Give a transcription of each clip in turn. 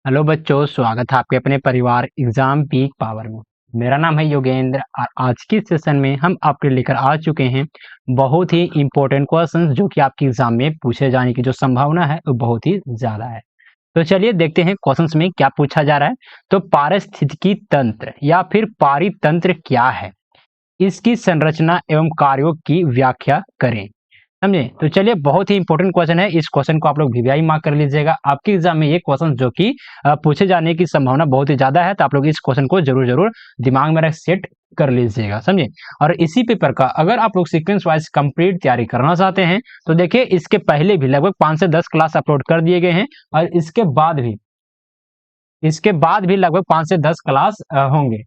Hello बच्चों, स्वागत है आपके अपने परिवार एग्जाम पीक पावर में। मेरा नाम है योगेंद्र और आज की सेशन में हम आपके लेकर आ चुके हैं बहुत ही इंपॉर्टेंट क्वेश्चंस जो कि आपके एग्जाम में पूछे जाने की जो संभावना है वो बहुत ही ज्यादा है। तो चलिए देखते हैं क्वेश्चंस में क्या पूछा जा रहा है। तो पारिस्थितिकी तंत्र या फिर पारितंत्र क्या है, इसकी संरचना एवं कार्यों की व्याख्या करें। समझे? तो चलिए, बहुत ही इंपॉर्टेंट क्वेश्चन है। इस क्वेश्चन को आप लोग वीवीआई मार्क कर लीजिएगा। आपके एग्जाम में ये क्वेश्चन जो कि पूछे जाने की संभावना बहुत ही ज्यादा है, तो आप लोग इस क्वेश्चन को जरूर जरूर दिमाग में रख सेट कर लीजिएगा। समझे? और इसी पेपर का अगर आप लोग सीक्वेंस वाइज कंप्लीट तैयारी करना चाहते हैं तो देखिए, इसके पहले भी लगभग 5 से 10 क्लास अपलोड कर दिए गए हैं और इसके बाद भी लगभग 5 से 10 क्लास होंगे।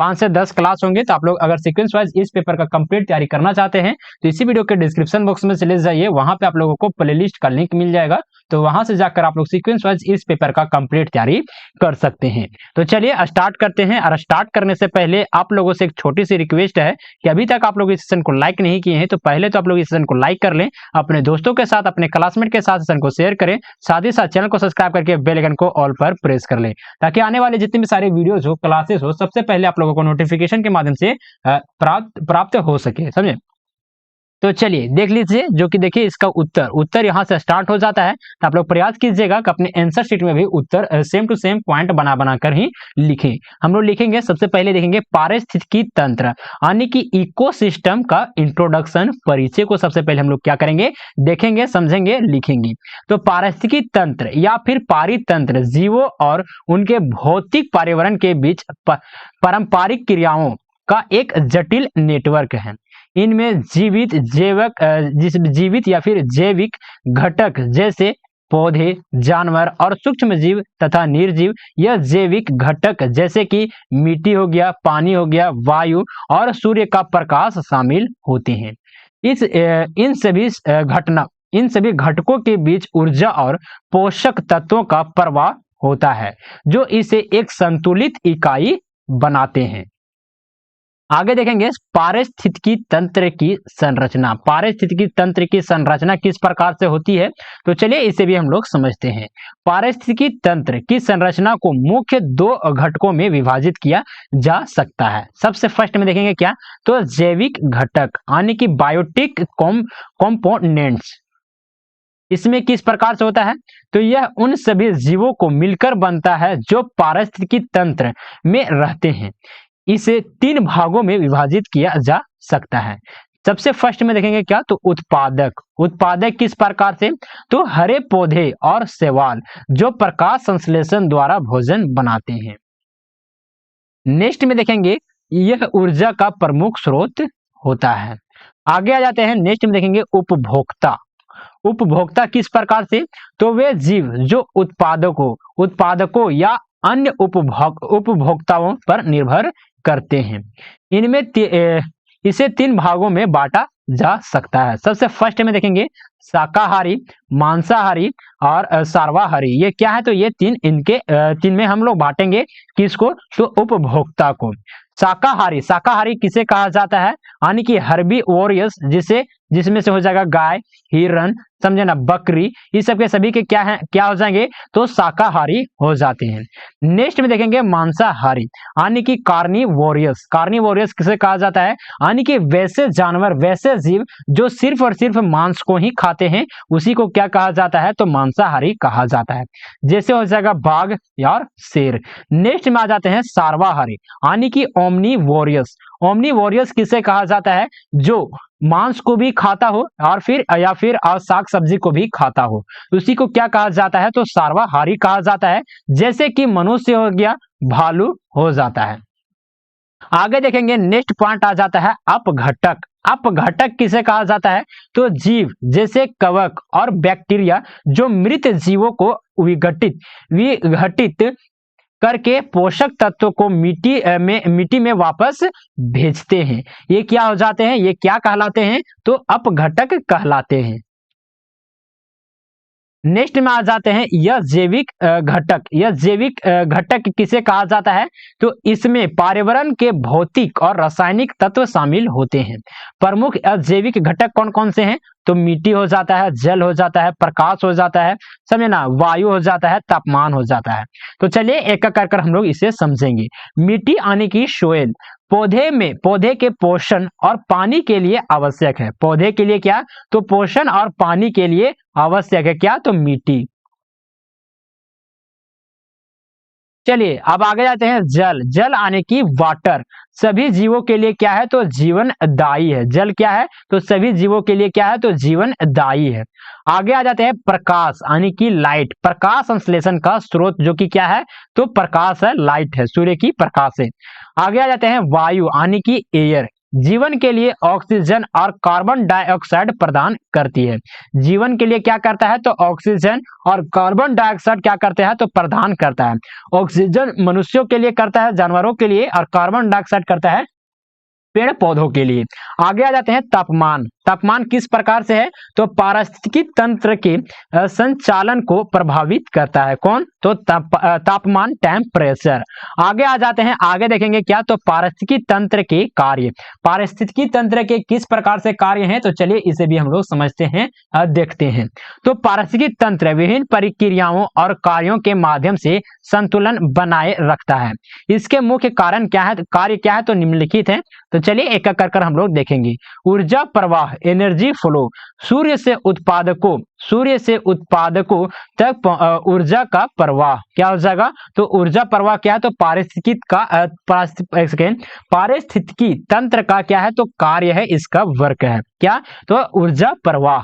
5 से 10 क्लास होंगे। तो आप लोग अगर सीक्वेंस वाइज इस पेपर का कंप्लीट तैयारी करना चाहते हैं तो इसी वीडियो के डिस्क्रिप्शन बॉक्स में चले जाइए, वहां पे आप लोगों को प्लेलिस्ट का लिंक मिल जाएगा। तो वहां से जाकर आप लोग सीक्वेंस वाइज इस पेपर का कंप्लीट तैयारी कर सकते हैं। तो चलिए स्टार्ट करते हैं। और स्टार्ट करने से पहले आप लोगों से एक छोटी सी रिक्वेस्ट है कि अभी तक आप लोग इस सेशन को लाइक नहीं किए हैं तो पहले तो आप लोग इस सेशन को लाइक कर लें, अपने दोस्तों के साथ, अपने क्लासमेट के साथ सेशन को शेयर करें, साथ ही साथ चैनल को सब्सक्राइब करके बेल आइकन को ऑल पर प्रेस कर लें, ताकि आने वाले जितने भी सारे वीडियोज हो, क्लासेस हो, सबसे पहले आप लोगों को नोटिफिकेशन के माध्यम से प्राप्त हो सके। समझे? तो चलिए देख लीजिए, जो कि देखिए इसका उत्तर यहाँ से स्टार्ट हो जाता है। तो आप लोग प्रयास कीजिएगा कि अपने आंसर शीट में भी उत्तर सेम टू सेम पॉइंट बना बना कर ही लिखें। हम लोग लिखेंगे, सबसे पहले देखेंगे पारिस्थितिकी तंत्र यानी कि इकोसिस्टम का इंट्रोडक्शन, परिचय को सबसे पहले हम लोग क्या करेंगे, देखेंगे, समझेंगे, लिखेंगे। तो पारिस्थितिकी तंत्र या फिर पारितंत्र जीवों और उनके भौतिक पर्यावरण के बीच पारंपरिक क्रियाओं का एक जटिल नेटवर्क है। इनमें जीवित या फिर जैविक घटक जैसे पौधे, जानवर और सूक्ष्म जीव तथा निर्जीव या जैविक घटक जैसे कि मिट्टी हो गया, पानी हो गया, वायु और सूर्य का प्रकाश शामिल होते हैं। इन सभी घटकों के बीच ऊर्जा और पोषक तत्वों का प्रवाह होता है जो इसे एक संतुलित इकाई बनाते हैं। आगे देखेंगे पारिस्थितिकी तंत्र की संरचना। पारिस्थितिकी तंत्र की संरचना किस प्रकार से होती है, तो चलिए इसे भी हम लोग समझते हैं। पारिस्थितिकी तंत्र की संरचना को मुख्य 2 घटकों में विभाजित किया जा सकता है। सबसे फर्स्ट में देखेंगे क्या, तो जैविक घटक यानी कि बायोटिक कंपोनेंट्स। इसमें किस प्रकार से होता है, तो यह उन सभी जीवों को मिलकर बनता है जो पारिस्थितिकी तंत्र में रहते हैं। इसे 3 भागों में विभाजित किया जा सकता है। सबसे फर्स्ट में देखेंगे क्या, तो उत्पादक किस प्रकार से, तो हरे पौधे और शैवाल जो प्रकाश संश्लेषण द्वारा भोजन बनाते हैं। नेक्स्ट में देखेंगे यह ऊर्जा का प्रमुख स्रोत होता है। आगे आ जाते हैं, नेक्स्ट में देखेंगे उपभोक्ता किस प्रकार से, तो वे जीव जो उत्पादकों या अन्य उपभोक्ताओं पर निर्भर करते हैं। इनमें इसे 3 भागों में बांटा जा सकता है। सबसे फर्स्ट में देखेंगे शाकाहारी, मांसाहारी और सर्वाहारी। ये क्या है, तो ये 3 में हम लोग बांटेंगे किसको, तो उपभोक्ता को। शाकाहारी किसे कहा जाता है, यानी कि हर्बीवोरस, जिसमें से हो जाएगा गाय, हिरण, समझे ना, बकरी, इस सब के सभी के क्या हो जाएंगे, तो शाकाहारी हो जाते हैं। नेक्स्ट में देखेंगे मांसाहारी यानी कि कार्निवोरस किसे कहा जाता है, यानी कि वैसे जानवर, वैसे जीव जो सिर्फ और सिर्फ मांस को ही खाते हैं, उसी को क्या कहा जाता है, तो मांसाहारी कहा जाता है। जैसे हो जाएगा बाघ और शेर। नेक्स्ट में आ जाते हैं सर्वाहारी यानी कि ओमनीवोरस किसे कहा जाता है, जो मांस को भी खाता हो और फिर साग सब्जी को भी खाता हो, उसी को क्या कहा जाता है, तो सर्वाहारी कहा जाता है। जैसे कि मनुष्य हो गया, भालू हो जाता है। आगे देखेंगे, नेक्स्ट पॉइंट आ जाता है अपघटक किसे कहा जाता है, तो जीव जैसे कवक और बैक्टीरिया जो मृत जीवों को विघटित करके पोषक तत्वों को मिट्टी में वापस भेजते हैं। ये क्या हो जाते हैं, ये क्या कहलाते हैं, तो अपघटक कहलाते हैं। नेक्स्ट में आ जाते हैं यह जैविक घटक। यह जैविक घटक किसे कहा जाता है? तो इसमें पर्यावरण के भौतिक और रासायनिक तत्व शामिल होते हैं। प्रमुख जैविक घटक कौन कौन से हैं? तो मिट्टी हो जाता है, जल हो जाता है, प्रकाश हो जाता है, समझे ना, वायु हो जाता है, तापमान हो जाता है। तो चलिए एक एक कर हम लोग इसे समझेंगे। मिट्टी यानी कि सोइल पौधे के पोषण और पानी के लिए आवश्यक है। पौधे के लिए क्या? तो पोषण और पानी के लिए आवश्यक है क्या? तो मिट्टी। चलिए अब आगे जाते हैं। जल आने की वाटर सभी जीवों के लिए क्या है? तो जीवनदायी है। जल क्या है? तो सभी जीवों के लिए क्या है? तो जीवनदायी है। आगे आ जाते हैं प्रकाश यानी कि लाइट। प्रकाश संश्लेषण का स्रोत जो कि क्या है? तो प्रकाश है, लाइट है, सूर्य की प्रकाश है। आगे आ जाते हैं वायु यानी कि एयर। जीवन के लिए ऑक्सीजन और कार्बन डाइऑक्साइड प्रदान करती है। जीवन के लिए क्या करता है? तो ऑक्सीजन और कार्बन डाइऑक्साइड क्या करते हैं? तो प्रदान करता है। ऑक्सीजन मनुष्यों के लिए करता है, जानवरों के लिए, और कार्बन डाइऑक्साइड करता है पेड़ पौधों के लिए। आगे आ जाते हैं तापमान। तापमान किस प्रकार से है? तो पारिस्थितिकी तंत्र के संचालन को प्रभावित करता है। कौन? तो तापमान, टेम्परेचर। आगे आ जाते हैं, आगे देखेंगे क्या? तो पारिस्थितिकी तंत्र के कार्य। पारिस्थितिकी तंत्र के किस प्रकार से कार्य हैं? तो चलिए इसे भी हम लोग समझते हैं, देखते हैं। तो पारिस्थितिकी तंत्र विभिन्न प्रक्रियाओं और कार्यों के माध्यम से संतुलन बनाए रखता है। इसके मुख्य कारण क्या है? कार्य क्या है? तो निम्नलिखित है। तो चलिए एक एक कर हम लोग देखेंगे। ऊर्जा प्रवाह, एनर्जी फ्लो, सूर्य से उत्पादकों तक ऊर्जा का प्रवाह क्या हो जाएगा? तो ऊर्जा प्रवाह क्या है? तो पारिस्थितिकी तंत्र का क्या है? तो कार्य है, इसका वर्क है क्या? तो ऊर्जा प्रवाह।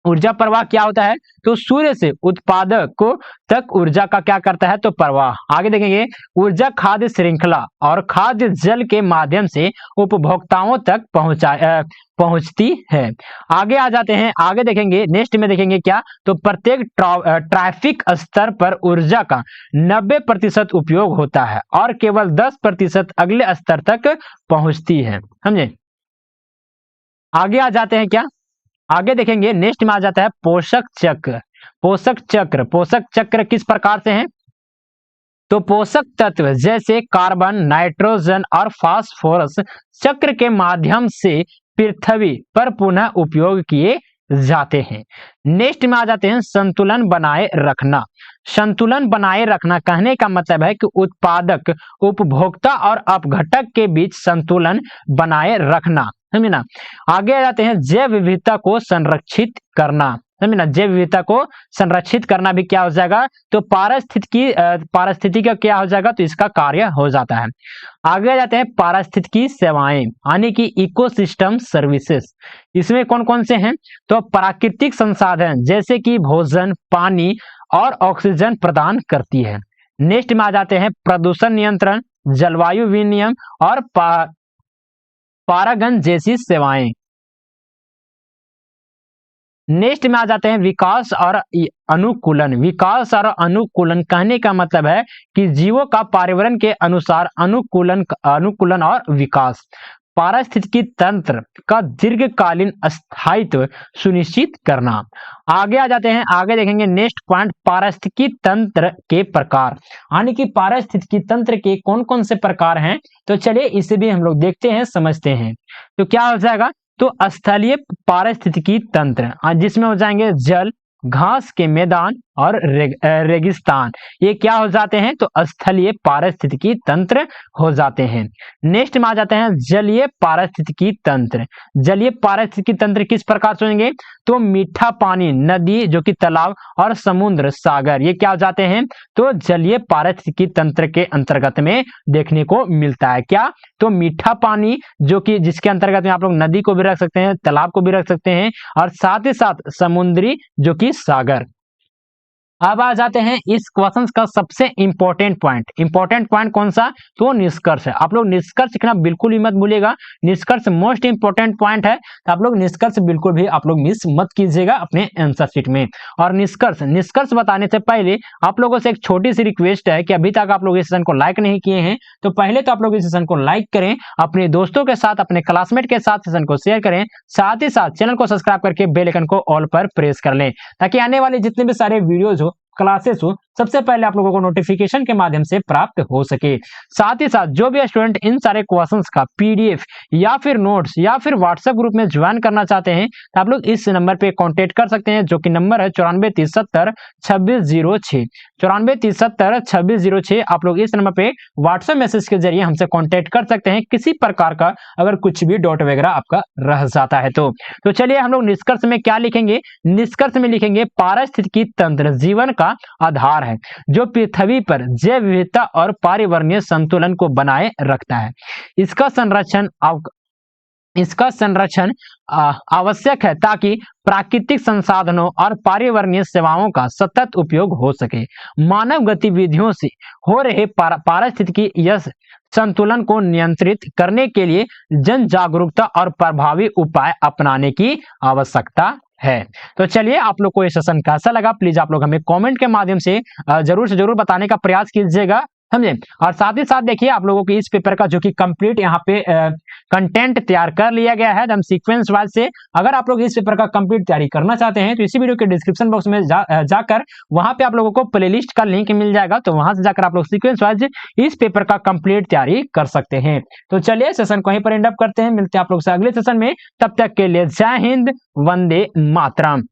ऊर्जा प्रवाह क्या होता है? तो सूर्य से उत्पादक को तक ऊर्जा का क्या करता है? तो प्रवाह। आगे देखेंगे ऊर्जा खाद्य श्रृंखला और खाद्य जल के माध्यम से उपभोक्ताओं तक पहुंचती है। आगे आ जाते हैं, आगे देखेंगे, नेक्स्ट में देखेंगे क्या? तो प्रत्येक ट्रैफिक स्तर पर ऊर्जा का 90% उपयोग होता है और केवल 10% अगले स्तर तक पहुंचती है। समझे? आगे आ जाते हैं क्या? आगे देखेंगे, नेक्स्ट में आ जाता है पोषक चक्र। पोषक चक्र किस प्रकार से है? तो पोषक तत्व जैसे कार्बन, नाइट्रोजन और फास्फोरस चक्र के माध्यम से पृथ्वी पर पुनः उपयोग किए जाते हैं। नेक्स्ट में आ जाते हैं संतुलन बनाए रखना। संतुलन बनाए रखना कहने का मतलब है कि उत्पादक, उपभोक्ता और अपघटक के बीच संतुलन बनाए रखना। समझे ना? आगे आ जाते हैं जैव विविधता को संरक्षित करना। समझे ना? जैव विविधता को संरक्षित करना भी क्या हो जाएगा? तो पारिस्थितिकी का क्या हो जाएगा? तो इसका कार्य हो जाता है। आगे आ जाते हैं पारिस्थितिकी सेवाएं यानी कि इकोसिस्टम सर्विसेज। इसमें कौन कौन से हैं? तो प्राकृतिक संसाधन जैसे कि भोजन, पानी और ऑक्सीजन प्रदान करती है। नेक्स्ट में आ जाते हैं प्रदूषण नियंत्रण, जलवायु विनियमन और परागण जैसी सेवाएं। नेक्स्ट में आ जाते हैं विकास और अनुकूलन। विकास और अनुकूलन कहने का मतलब है कि जीवों का पर्यावरण के अनुसार अनुकूलन और विकास। पारिस्थितिकी तंत्र का दीर्घकालीन स्थायित्व सुनिश्चित करना। आगे आ जाते हैं, आगे देखेंगे नेक्स्ट पॉइंट पारिस्थितिकी तंत्र के प्रकार यानी कि पारिस्थितिकी तंत्र के कौन कौन से प्रकार हैं। तो चलिए इसे भी हम लोग देखते हैं, समझते हैं। तो क्या हो जाएगा? तो स्थलीय पारिस्थितिकी तंत्र जिसमें हो जाएंगे जल, घास के मैदान और रेगिस्तान, ये क्या हो जाते हैं? तो स्थलीय पारिस्थितिकी तंत्र हो जाते हैं। नेक्स्ट में आ जाते हैं जलीय पारिस्थितिकी तंत्र। जलीय पारिस्थितिकी तंत्र किस प्रकार से होंगे? तो मीठा पानी, नदी जो कि तालाब और समुद्र, सागर, ये क्या हो जाते हैं? तो जलीय पारिस्थितिकी तंत्र के अंतर्गत में देखने को मिलता है। क्या? तो मीठा पानी जो कि जिसके अंतर्गत में आप लोग नदी को भी रख सकते हैं, तालाब को भी रख सकते हैं, और साथ ही साथ समुद्री जो कि सागर। अब आ जाते हैं इस क्वेश्चन का सबसे इंपॉर्टेंट पॉइंट कौन सा, तो निष्कर्ष है। आप लोग निष्कर्ष लिखना बिल्कुल ही मत भूलिएगा, निष्कर्ष मोस्ट इंपॉर्टेंट पॉइंट है, तो आप लोग निष्कर्ष बिल्कुल भी आप लोग मिस मत कीजिएगा अपने आंसर शीट में। और निष्कर्ष बताने से पहले आप लोगों से एक छोटी सी रिक्वेस्ट है कि अभी तक आप लोग इस सेशन को लाइक नहीं किए हैं तो पहले तो आप लोग इस सेशन को लाइक करें, अपने दोस्तों के साथ, अपने क्लासमेट के साथ सेशन को शेयर करें, साथ ही साथ चैनल को सब्सक्राइब करके बेल आइकन को ऑल पर प्रेस कर लें, ताकि आने वाले जितने भी सारे वीडियोज हो, क्लासेस हो, सबसे पहले आप लोगों को नोटिफिकेशन के माध्यम से प्राप्त हो सके। साथ ही साथ जो भी स्टूडेंट इन सारे क्वेश्चंस का पीडीएफ या फिर नोट्स या फिर व्हाट्सएप ग्रुप में ज्वाइन करना चाहते हैं तो आप लोग इस नंबर पे कांटेक्ट कर सकते हैं, जो कि नंबर है 9430702606 9430702606। आप लोग इस नंबर पे व्हाट्सएप मैसेज के जरिए हमसे कांटेक्ट कर सकते हैं, किसी प्रकार का अगर कुछ भी डाउट वगैरह आपका रह जाता है तो चलिए हम लोग निष्कर्ष में क्या लिखेंगे, निष्कर्ष में लिखेंगे पारिस्थितिकी तंत्र जीवन का आधार है जो पृथ्वी पर जैव विविधता और पर्यावरणीय संतुलन को बनाए रखता है। इसका संरक्षण आवश्यक है ताकि प्राकृतिक संसाधनों और पर्यावरणीय सेवाओं का सतत उपयोग हो सके। मानव गतिविधियों से हो रहे पारिस्थितिकी संतुलन को नियंत्रित करने के लिए जन जागरूकता और प्रभावी उपाय अपनाने की आवश्यकता है। तो चलिए आप लोग को ये सेशन कैसा लगा प्लीज आप लोग हमें कमेंट के माध्यम से जरूर से जरूर बताने का प्रयास कीजिएगा, समझे। और साथ ही साथ देखिए आप लोगों की इस पेपर का जो कि कंप्लीट यहाँ पे कंटेंट तैयार कर लिया गया है एकदम सीक्वेंस वाइज से। अगर आप लोग इस पेपर का कंप्लीट तैयारी करना चाहते हैं तो इसी वीडियो के डिस्क्रिप्शन बॉक्स में जाकर वहां पे आप लोगों को प्लेलिस्ट का लिंक मिल जाएगा, तो वहां से जाकर आप लोग सीक्वेंस वाइज इस पेपर का कंप्लीट तैयारी कर सकते हैं। तो चलिए सेशन को यहीं पर एंड अप करते हैं, मिलते हैं आप लोग से अगले सेशन में, तब तक के लिए जय हिंद, वंदे मातरम।